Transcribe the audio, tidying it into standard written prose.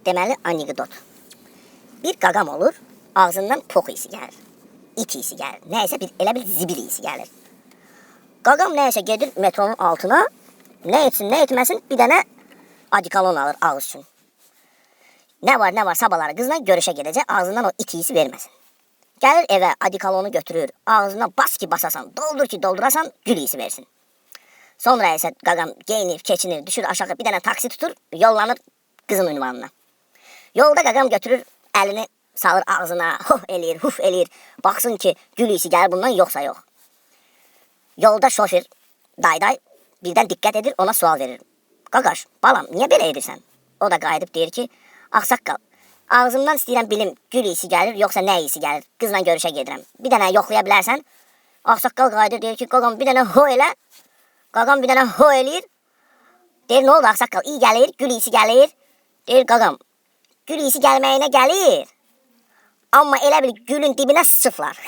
Deməli, anekdot. Bir qaqam olur, ağzından pox isi gəlir, it isi gəlir, nəyəsə elə bir zibil isi gəlir. Qaqam nəyəsə gedir metronun altına, nə etsin, nə etməsin, bir dənə adikalon alır ağız üçün. Nə var sabahları qızla görüşə gedəcək, ağzından o it isi verməsin. Gəlir evə, adikalonu götürür, ağzından bas ki basasan, doldur ki doldurasan, gül isi versin. Sonra isə qaqam geyinir, keçinir, düşür aşağı, bir dənə taksi tutur, yollanır qızın ünvanına. Yolda qaqam götürür, əlini salır ağzına, huf eləyir, baxsın ki, gül isi gəlir bundan, yoxsa yox. Yolda şoför, dayday, birdən diqqət edir, ona sual verir. Qaqaş, balam, niyə belə edirsən? O da qayıdıb deyir ki, ağsaqqal, ağzımdan istəyirəm bilim, gül isi gəlir, yoxsa nə isi gəlir, qızla görüşə gedirəm. Bir dənə yoxlaya bilərsən. Ağsaqqal qayıdır, deyir ki, qaqam, bir dənə ho elə. Qaqam bir dənə ho eləyir. Deyir, nə oldu ağsaqqal, iyi gəlir, gül isi gəlir. Deyir, qaqam, gül isi gəlməyinə gəlir. Amma elə bil gülün dibinə sıçıflar.